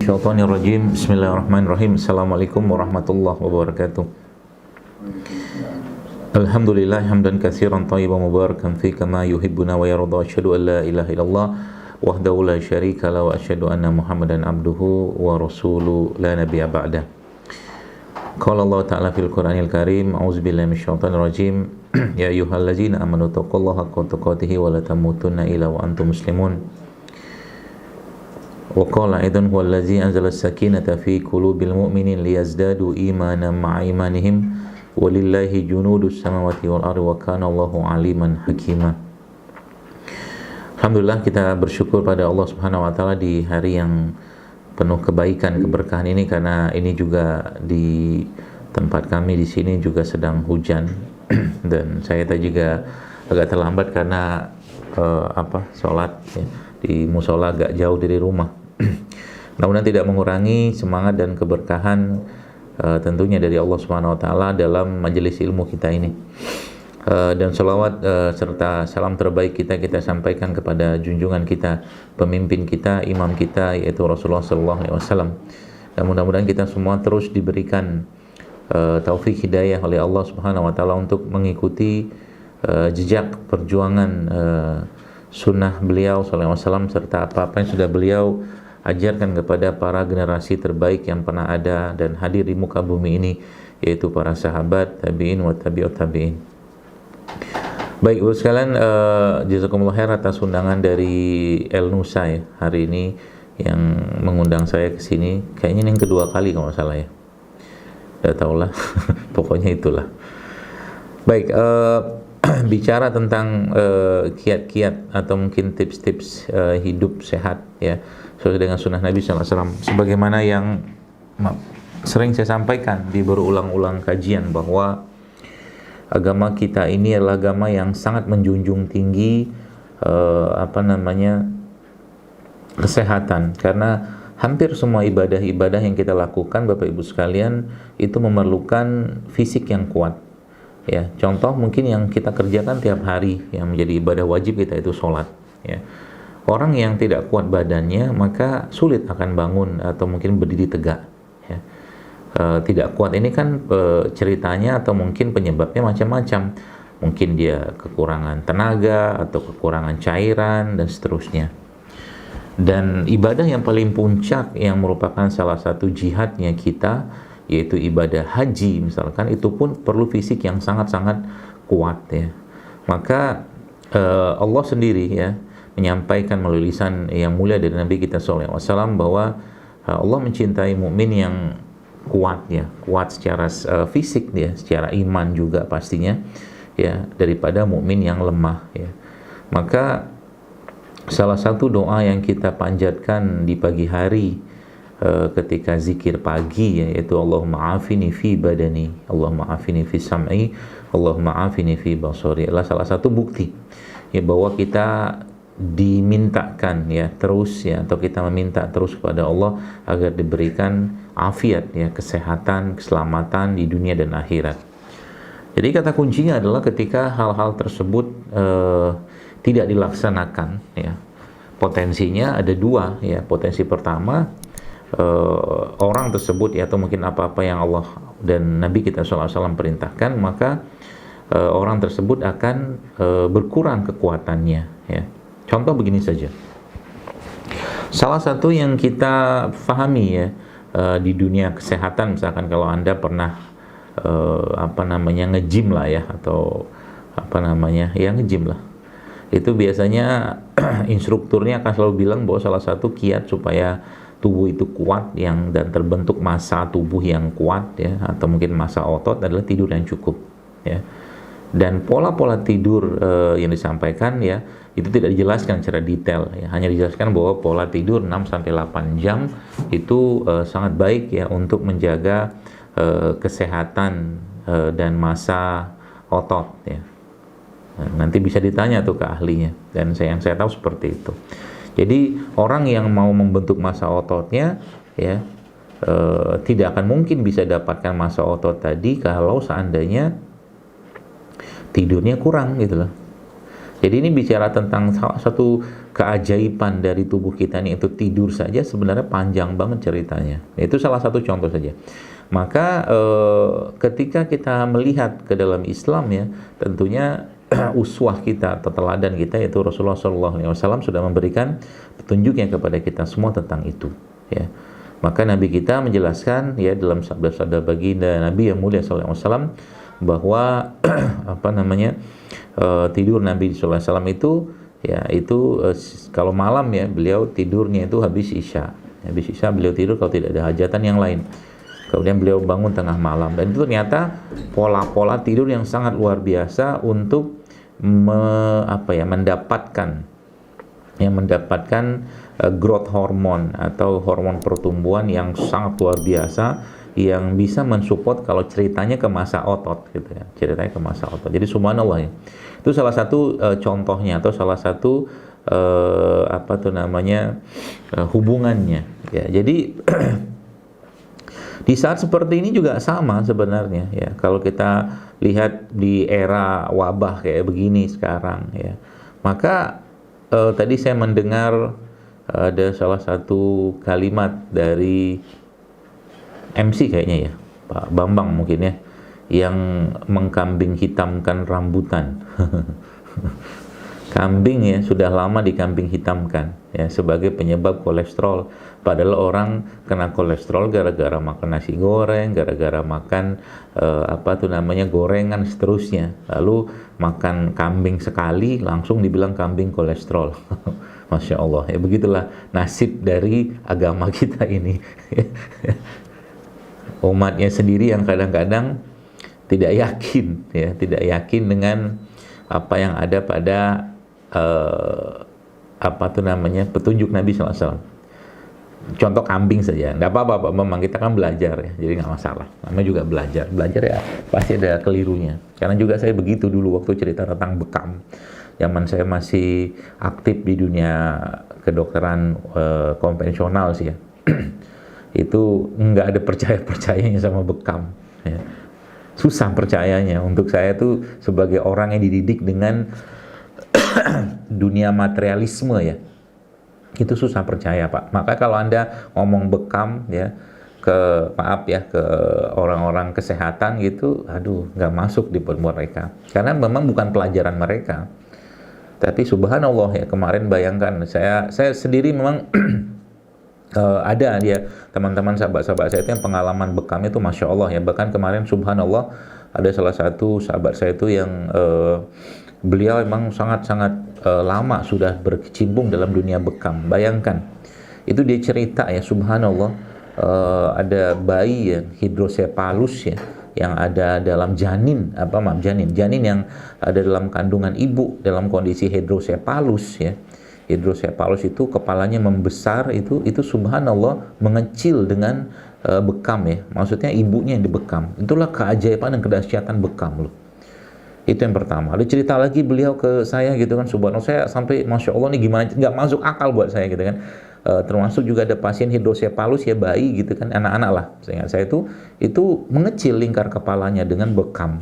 Syaitanirrajim. Bismillahirrahmanirrahim. Assalamualaikum warahmatullahi wabarakatuh. Alhamdulillah hamdan katsiran thayyiban mubarakan fi kama yuhibbuna wa yarda. Asyhadu an la ilaha illallah wahdahu la syarika lahu wa asyhadu anna Muhammadan abduhu wa rasuluhu la nabiyya ba'da. Qala Allah Ta'ala fil Qur'anil Karim, a'udzubillahi minasyaitonir rajim. Ya ayyuhallazina amanu taqullaha haqqa tuqatih wa la tamutunna illa wa antum muslimun. Wa qala aidan huwal ladzi anzala as-sakinata fi qulubil mu'minin liyazdadu imanan ma'a imanihim walillahi junudus samawati wal ardi wa kana Allahu aliman hakima. Alhamdulillah, kita bersyukur pada Allah Subhanahu wa taala di hari yang penuh kebaikan, keberkahan ini, karena ini juga di tempat kami di sini juga sedang hujan dan saya tadi juga agak terlambat karena sholat ya, di musola agak jauh dari rumah. Namun tidak mengurangi semangat dan keberkahan tentunya dari Allah Subhanahu wa taala dalam majelis ilmu kita ini. Dan salawat serta salam terbaik kita sampaikan kepada junjungan kita, pemimpin kita, imam kita, yaitu Rasulullah sallallahu alaihi wasallam. Dan mudah-mudahan kita semua terus diberikan taufik hidayah oleh Allah Subhanahu wa taala untuk mengikuti jejak perjuangan sunnah beliau sallallahu alaihi wasallam, serta apa-apa yang sudah beliau ajarkan kepada para generasi terbaik yang pernah ada dan hadir di muka bumi ini, yaitu para sahabat, tabi'in wa tabi'ut tabi'in. Baik, Ibu sekalian, jazakumullah khair atas undangan dari El Nusa ya, hari ini yang mengundang saya ke sini. Kayaknya ini yang kedua kali kalau nggak salah ya. Tidak tahulah, pokoknya itulah. Baik, bicara tentang kiat-kiat atau mungkin tips-tips hidup sehat ya, sesuai dengan sunnah Nabi SAW. Sebagaimana yang sering saya sampaikan di berulang-ulang kajian, bahwa agama kita ini adalah agama yang sangat menjunjung tinggi kesehatan, karena hampir semua ibadah-ibadah yang kita lakukan, Bapak Ibu sekalian, itu memerlukan fisik yang kuat. Ya, contoh mungkin yang kita kerjakan tiap hari yang menjadi ibadah wajib kita itu sholat. Ya. Orang yang tidak kuat badannya maka sulit akan bangun atau mungkin berdiri tegak. Ya. Tidak kuat ini kan ceritanya atau mungkin penyebabnya macam-macam. Mungkin dia kekurangan tenaga atau kekurangan cairan dan seterusnya. Dan ibadah yang paling puncak yang merupakan salah satu jihadnya kita, yaitu ibadah haji misalkan, itu pun perlu fisik yang sangat-sangat kuat ya. Maka Allah sendiri ya menyampaikan melalui lisan yang mulia dari Nabi kita sallallahu alaihi wasallam bahwa Allah mencintai mukmin yang kuat ya, kuat secara fisik ya, secara iman juga pastinya ya, daripada mukmin yang lemah ya. Maka salah satu doa yang kita panjatkan di pagi hari ketika zikir pagi ya, yaitu Allahumma afini fi badani, Allahumma afini fi sam'i, Allahumma afini fi basari, adalah salah satu bukti ya bahwa kita dimintakan ya terus ya, atau kita meminta terus kepada Allah agar diberikan afiat ya, kesehatan, keselamatan di dunia dan akhirat. Jadi kata kuncinya adalah ketika hal-hal tersebut tidak dilaksanakan ya, potensinya ada dua ya. Potensi pertama, orang tersebut ya, atau mungkin apa-apa yang Allah dan Nabi kita SAW perintahkan, maka orang tersebut akan berkurang kekuatannya ya. Contoh begini saja, salah satu yang kita pahami ya di dunia kesehatan, misalkan kalau Anda pernah nge-gym lah ya, atau nge-gym lah, itu biasanya instrukturnya akan selalu bilang bahwa salah satu kiat supaya tubuh itu kuat dan terbentuk massa tubuh yang kuat ya, atau mungkin massa otot, adalah tidur yang cukup ya. Dan pola-pola tidur yang disampaikan ya, itu tidak dijelaskan secara detail ya, hanya dijelaskan bahwa pola tidur 6-8 jam itu sangat baik ya untuk menjaga kesehatan dan massa otot ya. Nanti bisa ditanya tuh ke ahlinya, dan yang saya tahu seperti itu. Jadi orang yang mau membentuk massa ototnya ya, tidak akan mungkin bisa dapatkan massa otot tadi kalau seandainya tidurnya kurang gitu loh. Jadi ini bicara tentang satu keajaiban dari tubuh kita ini itu tidur saja sebenarnya panjang banget ceritanya. Itu salah satu contoh saja. Maka ketika kita melihat ke dalam Islam ya, tentunya uswah kita atau teladan kita yaitu Rasulullah SAW sudah memberikan petunjuknya kepada kita semua tentang itu. Ya, maka Nabi kita menjelaskan ya dalam sabda-sabda baginda Nabi yang mulia SAW bahwa tidur Nabi SAW itu ya itu kalau malam ya beliau tidurnya itu habis isya beliau tidur kalau tidak ada hajatan yang lain. Kemudian beliau bangun tengah malam dan itu ternyata pola-pola tidur yang sangat luar biasa untuk mendapatkan growth hormone atau hormon pertumbuhan yang sangat luar biasa yang bisa mensupport kalau ceritanya ke masa otot gitu ya. Ceritanya ke masa otot. Jadi subhanallah ya. Itu salah satu contohnya atau salah satu hubungannya ya. Jadi di saat seperti ini juga sama sebenarnya ya. Kalau kita lihat di era wabah kayak begini sekarang ya, maka tadi saya mendengar ada salah satu kalimat dari MC kayaknya ya, Pak Bambang mungkin ya, yang mengkambing hitamkan rambutan. Kambing ya sudah lama dikambing hitamkan ya sebagai penyebab kolesterol. Padahal orang kena kolesterol gara-gara makan nasi goreng, gara-gara makan gorengan seterusnya. Lalu makan kambing sekali langsung dibilang kambing kolesterol. Masya Allah ya, begitulah nasib dari agama kita ini. Umatnya sendiri yang kadang-kadang tidak yakin dengan apa yang ada pada petunjuk Nabi SAW. Contoh kambing saja, tidak apa-apa, memang kita kan belajar ya, jadi nggak masalah. Namanya juga belajar ya pasti ada kelirunya. Karena juga saya begitu dulu waktu cerita tentang bekam. Zaman saya masih aktif di dunia kedokteran konvensional sih ya. Itu nggak ada percayanya sama bekam. Ya. Susah percayanya. Untuk saya tuh sebagai orang yang dididik dengan dunia materialisme ya, itu susah percaya Pak. Maka kalau Anda ngomong bekam ya ke orang-orang kesehatan gitu, aduh nggak masuk di mereka karena memang bukan pelajaran mereka. Tapi subhanallah ya, kemarin bayangkan saya sendiri memang ada dia teman-teman sahabat-sahabat saya itu yang pengalaman bekam itu masya Allah ya. Bahkan kemarin subhanallah ada salah satu sahabat saya itu yang beliau memang sangat-sangat lama sudah berkecimpung dalam dunia bekam. Bayangkan, itu dia cerita ya, subhanallah, ada bayi ya, hidrosepalus ya, yang ada dalam janin yang ada dalam kandungan ibu dalam kondisi hidrosepalus ya. Hidrosepalus itu kepalanya membesar, itu subhanallah mengecil dengan bekam ya. Maksudnya ibunya yang dibekam. Itulah keajaiban dan kedahsyatan bekam loh. Itu yang pertama. Ada cerita lagi beliau ke saya gitu kan, subhanallah, saya sampai masya Allah nih gimana, nggak masuk akal buat saya gitu kan. Termasuk juga ada pasien hidrosepalus ya, bayi gitu kan, anak-anak lah. Saya itu mengecil lingkar kepalanya dengan bekam.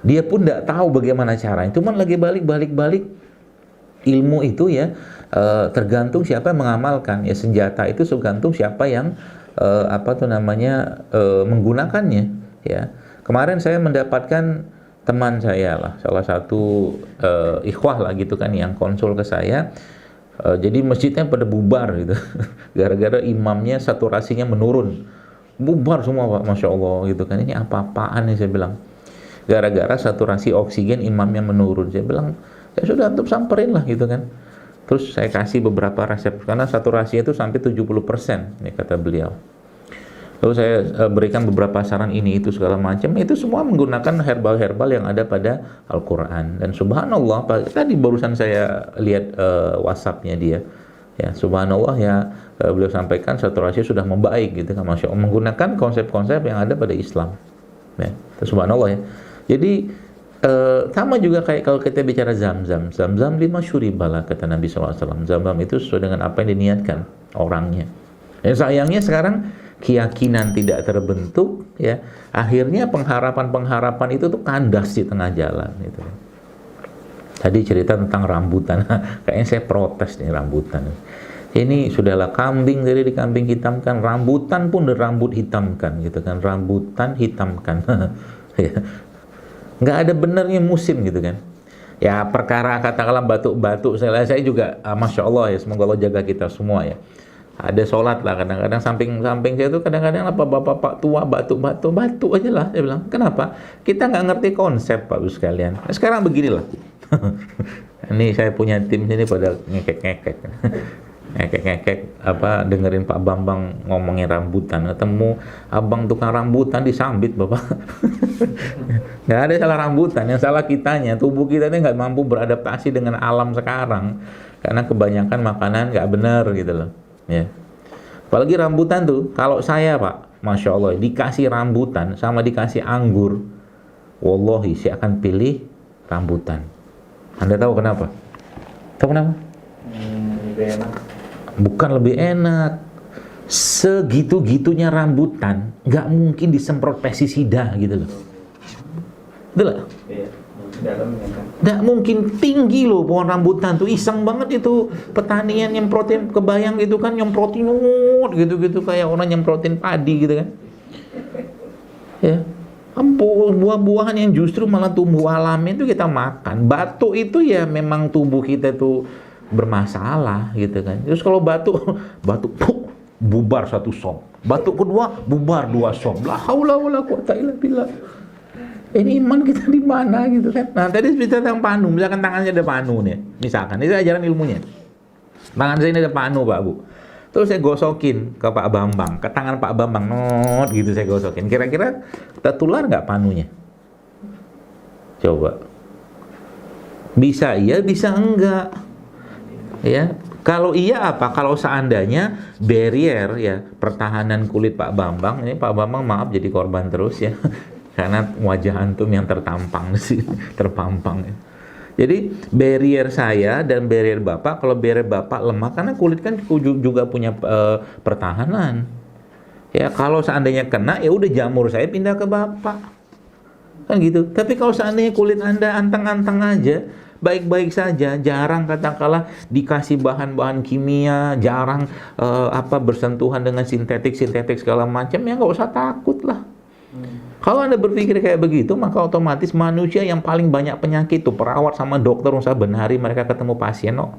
Dia pun nggak tahu bagaimana caranya. Cuman lagi balik ilmu itu ya tergantung siapa yang mengamalkan ya. Senjata itu tergantung siapa yang menggunakannya ya. Kemarin saya mendapatkan teman saya lah, salah satu ikhwah lah gitu kan, yang konsul ke saya. Jadi masjidnya pada bubar gitu gara-gara imamnya saturasinya menurun, bubar semua Pak, masya Allah gitu kan. Ini apa-apaan nih saya bilang, gara-gara saturasi oksigen imamnya menurun. Saya bilang ya sudah, antum samperin lah gitu kan. Terus saya kasih beberapa resep karena saturasinya itu sampai 70% ya kata beliau. Lalu saya berikan beberapa saran ini itu segala macam. Itu semua menggunakan herbal-herbal yang ada pada Al-Quran. Dan subhanallah, tadi barusan saya lihat WhatsApp-nya dia. Ya, subhanallah ya, beliau sampaikan saturasi sudah membaik gitu kan, masya Allah, menggunakan konsep-konsep yang ada pada Islam. Ya, subhanallah ya. Jadi sama juga kayak kalau kita bicara Zam-Zam 5 syuribala kata Nabi SAW. Zam-Zam itu sesuai dengan apa yang diniatkan orangnya. Ya, sayangnya sekarang keyakinan tidak terbentuk ya, akhirnya pengharapan itu tuh kandas di tengah jalan gitu. Tadi cerita tentang rambutan. Kayaknya saya protes nih rambutan. Ini sudahlah kambing dari dikambing hitamkan, rambutan pun rambut hitamkan gitu kan, rambutan hitamkan. Ya. Nggak ada benernya musim gitu kan. Ya perkara katakanlah batuk-batuk, saya juga Masya Allah ya, semoga Allah jaga kita semua ya. Ada sholat lah kadang-kadang samping saya tuh kadang-kadang apa bapak-bapak tua batuk aja lah. Saya bilang kenapa? Kita nggak ngerti konsep Pak Ibu sekalian. Nah, sekarang beginilah. Ini saya punya tim sini pada ngekek-ngekek. Ngekek-ngekek apa dengerin Pak Bambang ngomongin rambutan, ketemu abang tukang rambutan disambit Bapak. Nggak ada salah rambutan, yang salah kitanya, tubuh kita ini nggak mampu beradaptasi dengan alam sekarang karena kebanyakan makanan nggak benar gitu loh ya. Apalagi rambutan tuh, kalau saya Pak, Masya Allah dikasih rambutan sama dikasih anggur, wallahi saya akan pilih rambutan. Anda tahu kenapa? Tahu kenapa? Lebih enak. Bukan lebih enak, segitu-gitunya rambutan nggak mungkin disemprot pestisida gitu loh. Betul lah. Iya, dalamnya kan. Nggak mungkin tinggi loh pohon rambutan tuh, iseng banget itu petanian nyemprotin, kebayang gitu kan nyemprotin gitu-gitu kayak orang nyemprotin padi gitu kan. Ya. Buah-buahan yang justru malah tumbuh alami itu kita makan. Batuk itu ya memang tubuh kita tuh bermasalah gitu kan. Terus kalau batuk bubar 1 sop. Batuk kedua bubar 2 sop. La haula wala quwata illa billah. Ini iman kita di mana gitu kan. Nah, tadi cerita tentang panu, misalkan tangannya ada panu nih. Misalkan, ini ajaran ilmunya. Tangan saya ini ada panu, Pak Bu. Terus saya gosokin ke Pak Bambang, ke tangan Pak Bambang, not gitu saya gosokin. Kira-kira tertular nggak panunya? Coba. Bisa iya, bisa enggak. Ya, kalau iya apa? Kalau seandainya barrier ya pertahanan kulit Pak Bambang, ini Pak Bambang maaf jadi korban terus ya, karena wajah antum yang tertampang sih, terpampang ya. Jadi barrier saya dan barrier Bapak, kalau barrier Bapak lemah karena kulit kan juga punya pertahanan. Ya kalau seandainya kena ya udah jamur saya pindah ke Bapak. Kan gitu. Tapi kalau seandainya kulit Anda anteng-anteng aja, baik-baik saja, jarang katakanlah dikasih bahan-bahan kimia, jarang bersentuhan dengan sintetik segala macam, ya nggak usah takut lah. Kalau Anda berpikir kayak begitu, maka otomatis manusia yang paling banyak penyakit tuh perawat sama dokter usah benari mereka ketemu pasien, no.